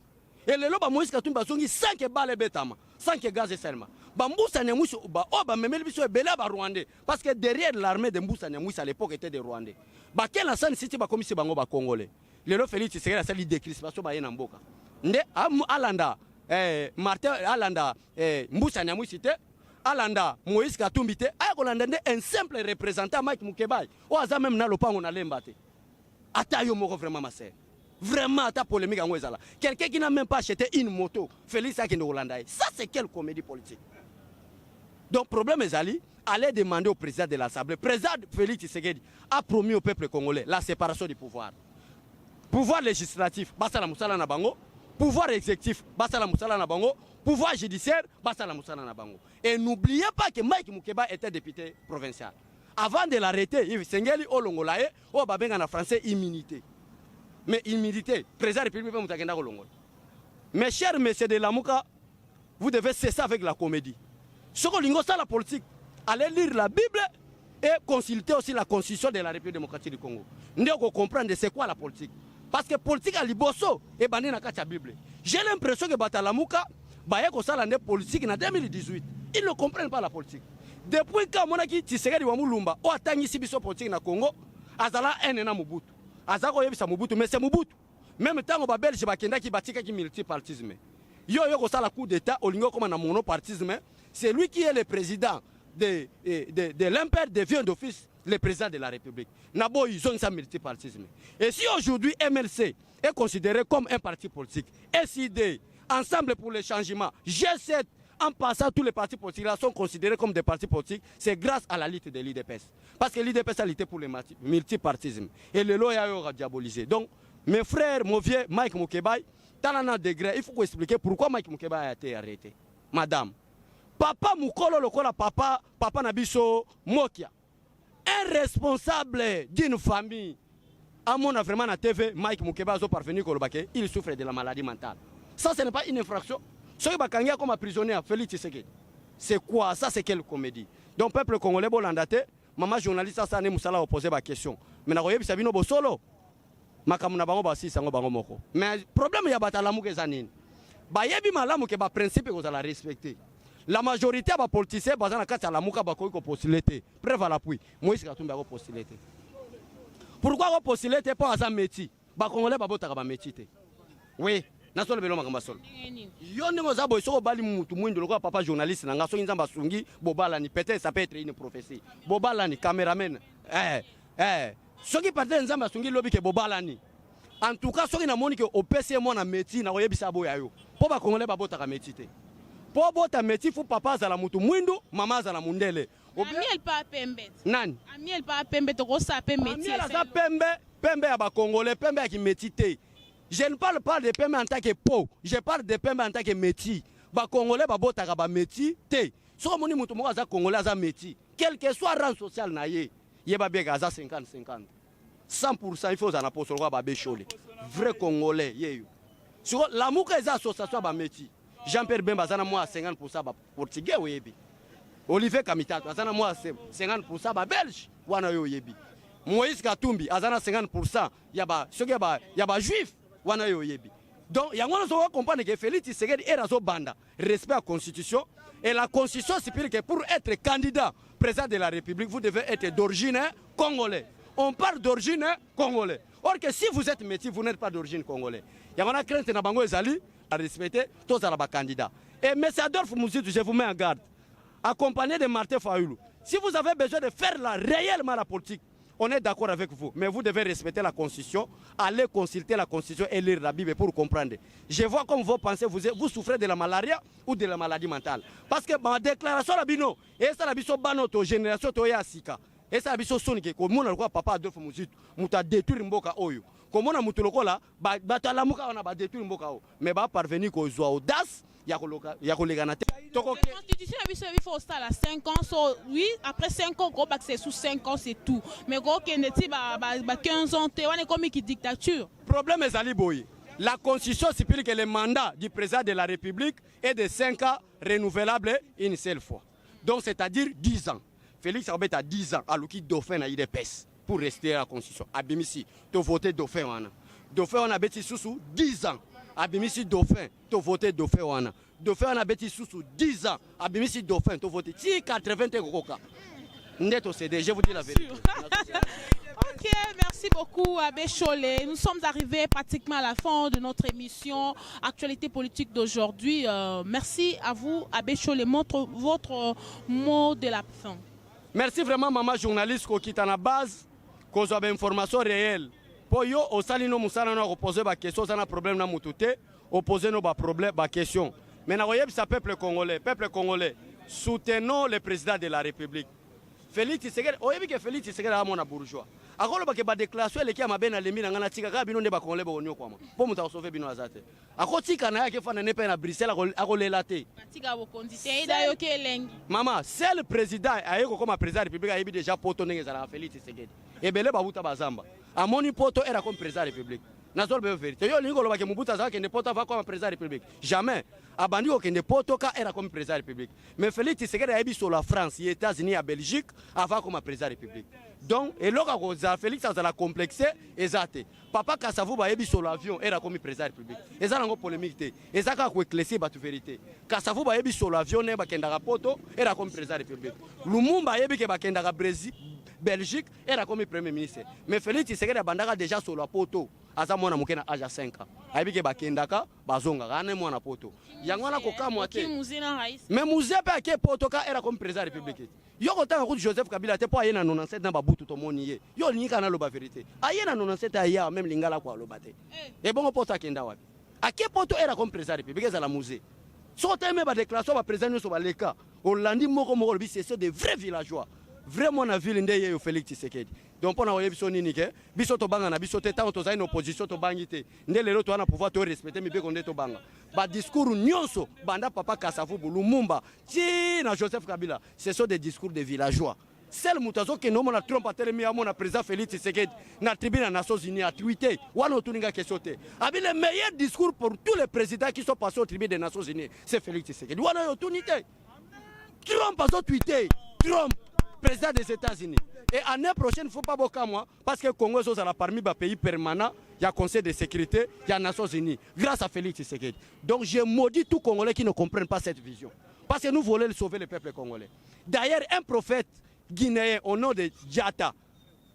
et le loba Moïse Katumbi azongi 5 balles betama 5 gaz seulement Bamboussa Nyamwisi ba oba memeli biso ebela ba Rwandais parce que derrière l'armée de Mboussa Nyamwisi à l'époque était des Rwandais ba quel ensemble city ba komisi bango ba Congolais. Le Félix Tshisekedi a sali décrispation ba yena mboka. Nde alanda Martin alanda Mboussa Nyamwisi te alanda Moïse Katumbi te aya kolanda nde un simple représentant Mike Mukeba o aza même na lopango na lemba te. Ata yo moko vraiment ma sœur. Vraiment ata polémique en ezala. Quelqu'un qui n'a même pas acheté une moto, Félix Akinde Holanda. Ça c'est quelle comédie politique. Donc problème ezali allait demander au président de l'Assemblée. Le président Félix Tshisekedi a promis au peuple congolais la séparation du pouvoir. Pouvoir législatif, basala musala na bango. Pouvoir exécutif, basala musala na bango. Pouvoir judiciaire, basala musala na bango. Et n'oubliez pas que Mike Mukeba était député provincial. Avant de l'arrêter, il Sengeli Olongolae, o babenga na français immunité. Mais immunité, président de la République mutakenda Olongol. Mes chers messieurs de Lamuka, vous devez cesser avec la comédie. Ce que l'ingo ça la politique, allez lire la Bible et consulter aussi la constitution de la République démocratique du Congo. Nous devons comprendre c'est quoi la politique. Parce que politique à Liboso et bandé na kacha Bible. J'ai l'impression que Batalamuka baye ko sala ndé politique en 2018. Ils ne comprennent pas la politique. Depuis quand monaki Tshisekedi wa Mulumba o atangi sibiso politique na Congo, azala na Mobutu. Azako yebisa Mobutu mais c'est Mobutu. Même temps ba Belge bakenda ki batika ki multipartisme. Yo ko sala coup d'état olingo comme na monopartisme, c'est lui qui est le président de l'impère devient d'office le président de la République. Nabo, ils ont ça multipartisme. Et si aujourd'hui MLC est considéré comme un parti politique, SID, Ensemble pour le changement, G7, en passant tous les partis politiques là sont considérés comme des partis politiques, c'est grâce à la lutte de l'IDPS. Parce que l'IDPS a lutté pour le multipartisme. Et le loya a diabolisé. Donc, mes frères, mon vieux Mike Mukeba, dans un degré, il faut expliquer pourquoi Mike Mukeba a été arrêté. Madame, papa Mukolo lokola papa Nabiso Mokia. Un responsable d'une famille, à mon avis, vraiment, à TV, Mike Mukeba a parvenu il souffre de la maladie mentale. Ça, ce n'est pas une infraction. Ce qui est comme un prisonnier, Félix Tshisekedi. C'est quoi ça? C'est quelle comédie? Donc, peuple congolais, bolandate, maman journaliste, ça n'est pas posé la question. Mais na royebi sabino bo solo. Makamuna bango ba si sango bango moko. Mais problème ya batalamu ke zanini. Ba yebi malamu ke ba principe ko za la respecter. La majorité des politiciens basés dans la Mouka Bakoy ko postuler. Preuve à l'appui. Moïse Katumbi a postulé. Pourquoi on postulé pour un métier? Ba Congolais ba botaka ba métier. Oui, nasolo belo makamba solo. Yo ndemo za boy soko bali mutu mwindo lokwa papa journaliste na ngaso nzamba sungi bobala ni peut-être ça peut être une prophétie. Bobala ni caméraman. Ce qui partait nzamba sungi lobi ke bobala ni. En tout cas, ce qui n'a moni que au PC mon métier na oyebisa boya yo. Po ba Congolais ba bota ka métier te. Po bota métier fu papa za la mutu mwindu, mama za la mundele. Amiel pas pembe. Nani? Amiel pas pembe to ko sa pembe métier. Amiel za pembe, pembe ya ba Congolais, pembe ya ki métier te. Je ne parle pas de pembe en tant que peau, je parle de pembe en tant que métier. Ba Congolais ba bota ka ba métier te. So moni mutu mo za Congolais za métier, quel que soit rang social na ye, ye ba bega za 50-50. 100% il faut en apostole ba Bécholé. Vrai Congolais yeyo. Sur la mouka eza association ba métier. Jean-Pierre Bemba zana moi 50% ba portugais oyebi. Olivier Kamitato azana moi 50% ba belge wana yo yebi. Moïse Katumbi azana 50% ya ba soki ya ba juif wana yo yebi. Donc yango on doit comprendre que Félix Tshisekedi est razo banda respect à la constitution et la constitution stipule que pour être candidat président de la République vous devez être d'origine congolais. On parle d'origine congolais. Or que si vous êtes métis, vous n'êtes pas d'origine congolais. Il y a une crainte na bango ezali à respecter tous les candidats. Et M. Adolphe Mouzitou, je vous mets en garde. Accompagné de Martin Fayoulou. Si vous avez besoin de faire réellement la politique, on est d'accord avec vous. Mais vous devez respecter la Constitution, aller consulter la Constitution et lire la Bible pour comprendre. Je vois comme vous pensez, vous souffrez de la malaria ou de la maladie mentale. Parce que ma déclaration, et ça, la génération, et ça, la sonike, comme on a papa Adolphe Mouzitou, muta détruire mboka oyo. Comme on a mutolokola, batalamuka on a détruire mboka oyo. Mais ba parvenir ko zo audace, ya kolegana te. La constitution il faut ça à 5 ans, so, oui, après 5 ans, c'est sous 5 ans, c'est tout. Mais gros, 15 ans, on est comme une dictature. Problème est Ali Boy. La constitution stipule que le mandat du président de la République est de 5 ans renouvelable une seule fois. Donc c'est-à-dire 10 ans. Félix Abet a 10 ans, à l'ouki dauphin a eu des pèses pour rester à la constitution. Abimisi, tu voté dauphin wana. Dauphin on a bêti sous 10 ans. Abimisi dauphin, tu voté dauphin wana. Dauphin on a bêti sous 10 ans. Abimisi dauphin, tu voté 80 kokoka. Neto CD, je vous dis la vérité. Ok, merci beaucoup Abbé Cholé. Nous sommes arrivés pratiquement à la fin de notre émission Actualité politique d'aujourd'hui. Merci à vous Abbé Cholé. Montre votre mot de la fin. Merci vraiment maman journaliste qui est à la base, cause de information réelle. Pour yo, au salino musana no poser ba question, ça na problème na mutute, opposer nos ba problème ba question. Mais na voyez ça peuple congolais, soutenons le président de la République. Félix Tshisekedi, oyebi que Félix Tshisekedi a mona bourgeois. Akolo ba ke ba déclaration le ki ama bena lemi na ngana tika ka bino nde ba congolais ba onyo kwama. Po muta sauver bino azate. Akotika na yake fana ne pe na Bruxelles akolela te. Tika bo kondite ida yo ke lengi. Mama, c'est le président ayeko comme président de la République ayebi déjà poto ndenge za Félix Tshisekedi. Ebele ba buta bazamba. Amoni poto era comme président de la République. Nazol be vérité. Yo lingo lo ba ke mubuta za ke ne poto va comme président de la République. Jamais. Abandi ko ke ne poto ka era comme président de la République. Mais Félix Tshisekedi ayebi sur la France, les États-Unis, la Belgique avant comme président de la République. Donc, et là, Félix a la complexé, exact. Papa Kassavou ba yebi sur l'avion, era comme président de la République. Et ça n'a pas polémique. Et ça a éclairci la vérité. Kassavou ba yebi sur l'avion, ne ba kendara poto, era comme président de la République. Lumumba yebi ke ba kendara Brésil, Belgique, era comme premier ministre. Mais Félix Tshisekedi bandaka déjà sur la poto. Aza mwana mukena âge 5 ans. Ayebi ke ba kendaka bazonga kana mwana poto. Yangwana ko kamwa te. Mais muzepe ake poto ka era comme président de la République. Yo kotanga ku Joseph Kabila te po ayena 97 na babutu to moni ye. Yo nika na loba vérité. Ayena 97 aya même lingala kwa loba te. Et bon poto akenda wapi? Ake poto era comme président de la République za la musée. So teme ba déclaration ba président so ba leka. Olandi moko moko lobi c'est des vrais villageois. Vraiment na ville ndeye yo Félix Tshisekedi. Donc pour na biso nini ke biso to banga na biso te tant to za une opposition to bangi te. Ndele to ana pouvoir to respecter mi be konde to banga. Ba discours nyonso banda papa Kasavu Lumumba ti na Joseph Kabila, ce sont des discours de villageois. Seul mutazo ke no mona trompe atelemi ya mona président Félix Tshisekedi na tribune na Nations Unies a tweeté wana tuninga question te. Abi le meilleur discours pour tous les présidents qui sont passés au tribune des Nations Unies, c'est Félix Tshisekedi. Wana yo tunité. Trump a tweeté. Trump président des États-Unis. Et l'année prochaine, il ne faut pas beaucoup moi, parce que le Congo est parmi les pays permanents, il y a le Conseil de sécurité, il y a les Nations Unies, grâce à Félix Tshisekedi. Donc je maudis tous les Congolais qui ne comprennent pas cette vision. Parce que nous voulons sauver le peuple congolais. D'ailleurs, un prophète guinéen au nom de Diata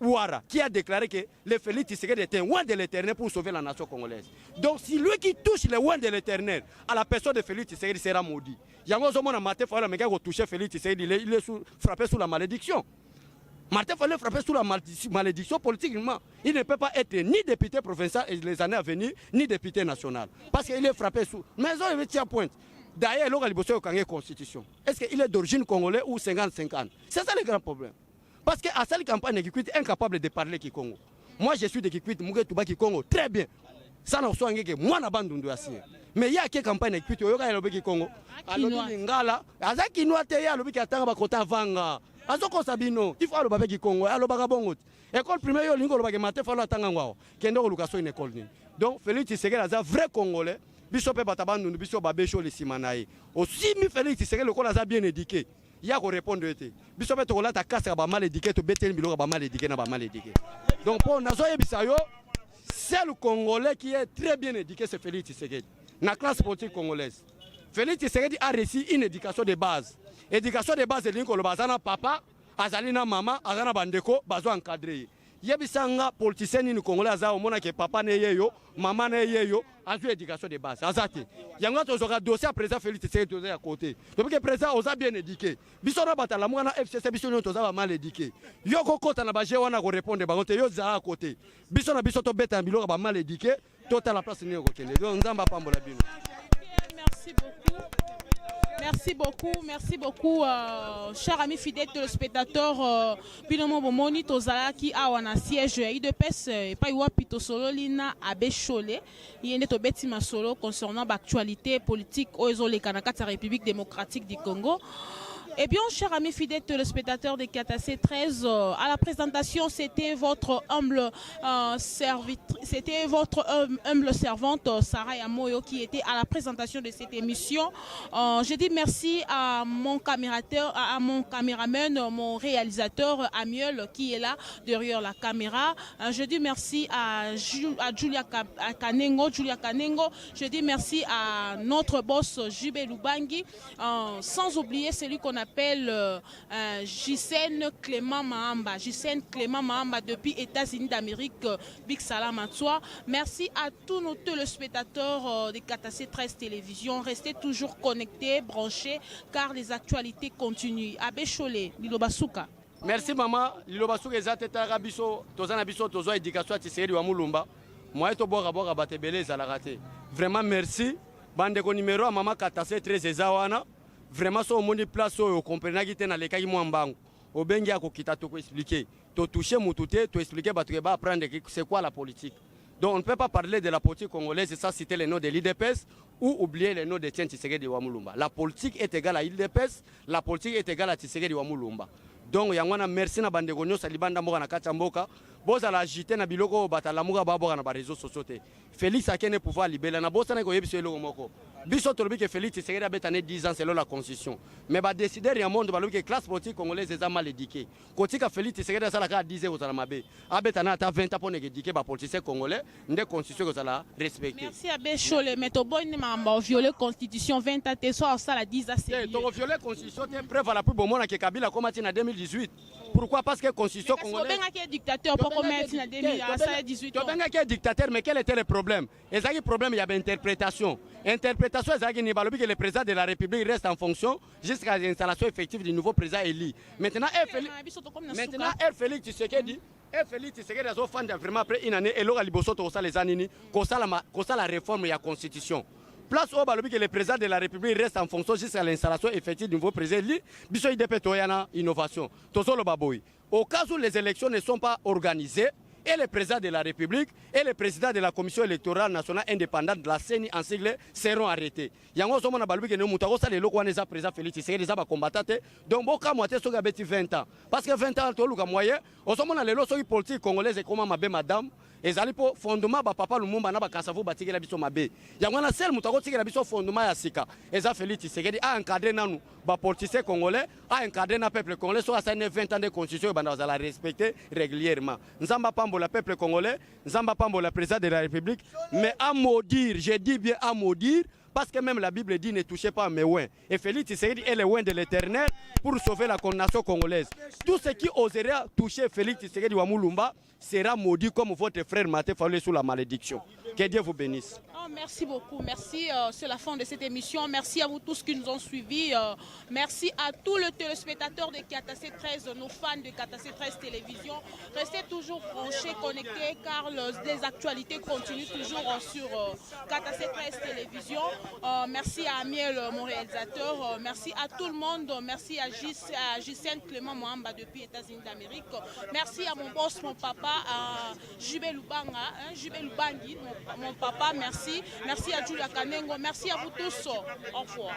Ouara, qui a déclaré que le Félix Tshisekedi était loin de l'éternel pour sauver la nation congolaise. Donc si lui qui touche le loin de l'éternel à la personne de Félix Tshisekedi sera maudit. Yango Zomona Maté Fala Mega touché Félix Tshisekedi, il est frappé sous la malédiction. Martin Fayulu est frappé sous la malédiction politiquement. Il ne peut pas être ni député provincial les années à venir, ni député national. Parce qu'il est frappé sous. Mais ils ont tiré pointe. D'ailleurs, il a une constitution. Est-ce qu'il est d'origine congolaise ou 50-50? C'est ça le grand problème. Parce qu'à cette campagne, il est incapable de parler Kikongo. Moi, je suis de Kikwit, Mougué Touba Kikongo, très bien. Ça n'a pas été moi, je suis mais il y a quelle campagne Kikwit, il y a le Kikongo. Alors, Ngala, Azaki Noate, il y a le Kikatanga Bakota Vanga. Azoko Sabino, il faut le Babé Kikongo, alors Bagabongo. École primaire, il faut le Maté Falo Tangangwa, Kendo Lukaso, une école. Donc, Félix Tshisekedi, un vrai Congolais. Bisope Batabandu, Biso Babécho, les Simanaï. Aussi, Félix Tshisekedi, le Congolais a bien éduqué. Il y a qu'à répondre. Bisope Togola, ta casse a mal éduqué, tu bêtes, il a mal éduqué, n'a pas mal éduqué. Donc, pour Nazoye Bissayo, c'est le Congolais qui est très bien éduqué, c'est Félix Tshisekedi. Dans la classe politique congolaise. Félix Tshisekedi a reçu une éducation de base. Éducation de base, c'est que le bazana papa, azalina maman, azana bandeko, bazo encadré. Yebisanga politicien ni Congolais aza omona ke papa ne yeyo, maman ne yeyo, azu éducation de base. Azate. Yanga tozoka dossier à président Félix Tshisekedi tozo à côté. Donc que président oza bien éduqué. Biso na batala mwana FCC biso nyo toza mal éduqué. Yo kokota na baje wana ko répondre ba konte yo za à côté. Biso na biso to beta biloko ba mal éduqué, tota la place ni ko kende. Donc nzamba pambola bino. Merci beaucoup. Merci beaucoup, chers amis fidèles téléspectateurs. Binomo Bomoni Tozala qui a un siège IDPS, pas Iwapi Tosolo Lina Abechole. Il y a un beti masolo concernant l'actualité politique au Kanaka de la République démocratique du Congo. Eh bien, chers amis fidèles téléspectateurs de KTC 13, à la présentation, c'était votre humble servante Sarah Yamoyo qui était à la présentation de cette émission. Je dis merci à mon caméraman, mon réalisateur Amiel qui est là derrière la caméra. Je dis merci à Julia Kanengo. Je dis merci à notre boss Jube Lubangi, sans oublier celui qu'on appelle Gisène Clément Mahamba. Gisène Clément Mahamba depuis États-Unis d'Amérique. Big salam à toi. Merci à tous nos téléspectateurs de KTC 13 Télévision. Restez toujours connectés, branchés, car les actualités continuent. Abbé Cholé, Lilobasuka. Merci maman. Lilobasuka ezateta rabiso, tozana biso tozo éducation Tshisekedi wa Mulumba. Moi to boka batebele za la raté. Vraiment merci. Bande ko numéro maman KTC 13 ezawana. Vraiment, si on a place, on comprend que dans les cas où on au bengi à kokita to expliquer, to toucher moutouté, to expliquer apprendre c'est quoi la politique. Donc on ne peut pas parler de la politique congolaise et ça citer les noms de l'IDPS ou oublier les noms de Tshisekedi wa Mulumba. La politique est égale à l'IDPS, la politique est égale à Tshisekedi wa Mulumba. Donc yangwana merci na bande gonyo salibanda mboka na kati mboka boza la agiter na biloko batala muka baboka na ba réseaux sociaux te. Félix akene pouvoir libérer na bosa na ko yebiso eloko moko. Biso tolobi que Félix Tshisekedi a bétané 10 ans selon la constitution. Mais ba décider ya monde balobi que classe politique congolaise est mal éduquée. Kotika Félix Tshisekedi ça la ka 10 ans za mabe. A bétané ata 20 ans pour éduquer ba politicien congolais, ndé constitution que ça la respecter. Merci Abbé Cholé, mais to boy ne m'a violé constitution 20 ans te so ça la 10 ans c'est. To violer constitution te preuve à la plus bon mona que Kabila comme en 2018. Pourquoi? Parce que la constitution congolaise. Tu es dictateur pour commettre en 2018. Tu es dictateur, mais quel était le problème? Il y a un problème, il y avait interprétation. Interprétation, c'est que le président de la République reste en fonction jusqu'à l'installation effective du nouveau président élu. Maintenant, Félix Tshisekedi, Félix Tshisekedi a fait vraiment après une année, et là, les années, la réforme de la constitution. Place au balobi que le président de la République reste en fonction jusqu'à l'installation effective du nouveau président, biso IDP toyana innovation. Tozolo baboy. Au cas où les élections ne sont pas organisées, et le président de la République et le président de la Commission électorale nationale indépendante de la CENI en sigle seront arrêtés. Yango somo na balobi que ne mutako sa le loko wana za président Félix Tshisekedi za ba combattant donc boka moité soga beti 20 ans parce que 20 ans to luka moyen au somo na le loko politique congolaise et comment mabe madame ezali po fondement ba papa Lumumba na ba kasavu batikela biso mabe yango na sel mutako tikela biso fondement ya sika eza Félix Tshisekedi a encadré nanu ba politicien congolais a encadré na peuple congolais so ça 20 ans de constitution et banda za la respecter régulièrement nzamba pambo la peuple congolais nzamba pambo la président de la République mais à maudire, je dis bien à maudire Parce que même la Bible dit ne touchez pas à mes oins. Et Félix Tshisekedi est le oin de l'Éternel pour sauver la nation congolaise. Tout ce qui oserait toucher Félix Tshisekedi Wamulumba sera maudit comme votre frère Maté Fallou sous la malédiction. Que Dieu vous bénisse. Oh, merci beaucoup, merci. C'est la fin de cette émission. Merci à vous tous qui nous ont suivis. Merci à tous les téléspectateurs de KTC 13, nos fans de KTC 13 Télévision. Restez toujours branchés, connectés, car les actualités continuent toujours sur KTC 13 Télévision. Merci à Amiel, mon réalisateur. Merci à tout le monde. Merci à Gisèle Clément Mohamba depuis les États-Unis d'Amérique. Merci à mon boss, mon papa, à Jubé Lubanga, Jubé Lubangi, mon papa. Merci. Merci à Julia Kanengo. Merci à vous tous. Au revoir.